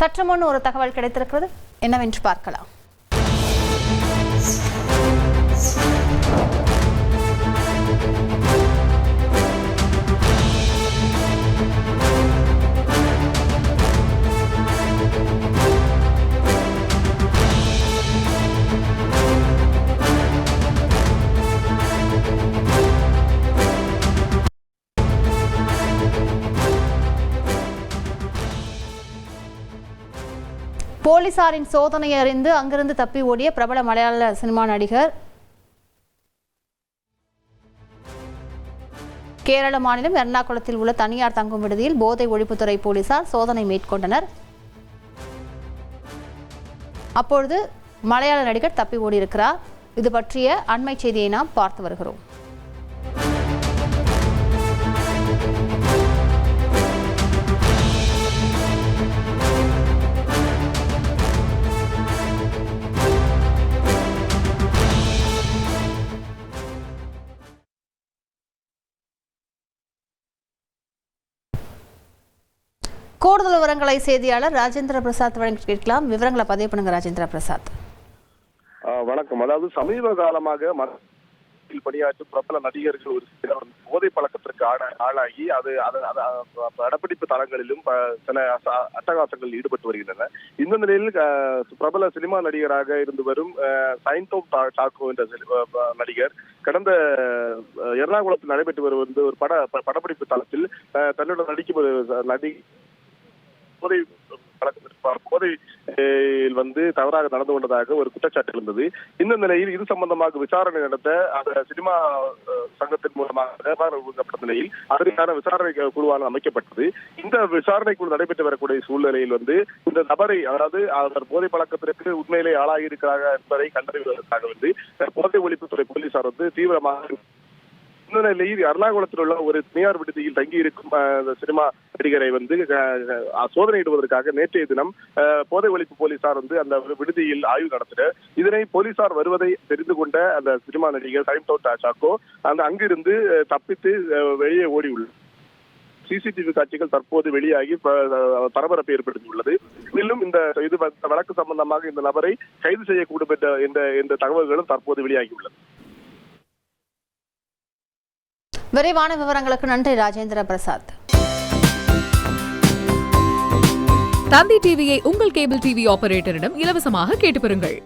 சற்று முன் ஒரு தகவல் கிடைத்திருக்கிறது, என்னவென்று பார்க்கலாம். போலீசாரின் சோதனையை அறிந்து அங்கிருந்து தப்பி ஓடிய பிரபல மலையாள சினிமா நடிகர் கேரள மாநிலம் எர்ணாகுளத்தில் உள்ள தனியார் தங்கும் விடுதியில் போதை ஒழிப்புத்துறை போலீசார் சோதனை மேற்கொண்டனர். அப்பொழுது மலையாள நடிகர் தப்பி ஓடியிருக்கிறார். இது பற்றிய அண்மை செய்தியை நாம் பார்த்து வருகிறோம். கூடுதல் விவரங்களை செய்தியாளர் ராஜேந்திர பிரசாத் வழங்கி கேட்கலாம். விவரங்களை பதிவு பண்ணுங்க ராஜேந்திர பிரசாத். வணக்கம். அதாவது சமீப காலமாக பணியாற்றும் பிரபல நடிகர்கள் ஒரு சிலர் போதை பழக்கத்திற்கு ஆளாகி படப்பிடிப்பு தளங்களிலும் சில அட்டகாசங்கள் ஈடுபட்டு வருகின்றன. இந்த நிலையில் பிரபல சினிமா நடிகராக இருந்து வரும் சைன்தோம் சாக்கோ என்ற நடிகர் கடந்த எர்ணாகுளத்தில் நடைபெற்று வருவது ஒரு படப்பிடிப்பு தளத்தில் தன்னுடன் நடிக்கும் போதையில் தவறாக நடந்து கொண்டதாக ஒரு குற்றச்சாட்டு இருந்தது. இந்த நிலையில் இது சம்பந்தமாக விசாரணை நடத்த அந்த சினிமா சங்கத்தின் மூலமாக ஒழுங்கப்பட்ட நிலையில் அதற்கான விசாரணை குழுவான அமைக்கப்பட்டது. இந்த விசாரணை குழு நடைபெற்று வரக்கூடிய சூழ்நிலையில் இந்த நபரை, அதாவது அவர் போதை பழக்கத்திற்கு உண்மையிலே ஆளாகி இருக்கிறார் என்பதை கண்டறிவதற்காக போதை ஒழிப்புத்துறை போலீசார் தீவிரமாக இந்த நிலையில் எர்ணாகுளத்தில் உள்ள ஒரு தனியார் விடுதியில் தங்கியிருக்கும் சினிமா நடிகரை சோதனையிடுவதற்காக நேற்றைய தினம் போதை ஒழிப்பு போலீசார் அந்த விடுதியில் ஆய்வு நடத்தினர். இதனை போலீசார் வருவதை தெரிந்து கொண்ட அந்த சினிமா நடிகர் சைன்தோம் சாக்கோ அங்கிருந்து தப்பித்து வெளியே ஓடியுள்ளார். சிசிடிவி காட்சிகள் தற்போது வெளியாகி பரபரப்பை ஏற்படுத்தியுள்ளது. மேலும் இந்த வழக்கு சம்பந்தமாக இந்த நபரை கைது செய்யக்கூடும் என்ற தகவல்களும் தற்போது வெளியாகியுள்ளது. விரைவான விவரங்களுக்கு நன்றி ராஜேந்திர பிரசாத். தந்தி டிவியை உங்கள் கேபிள் டிவி ஆபரேட்டரிடம் இலவசமாக கேட்டு பெறுங்கள்.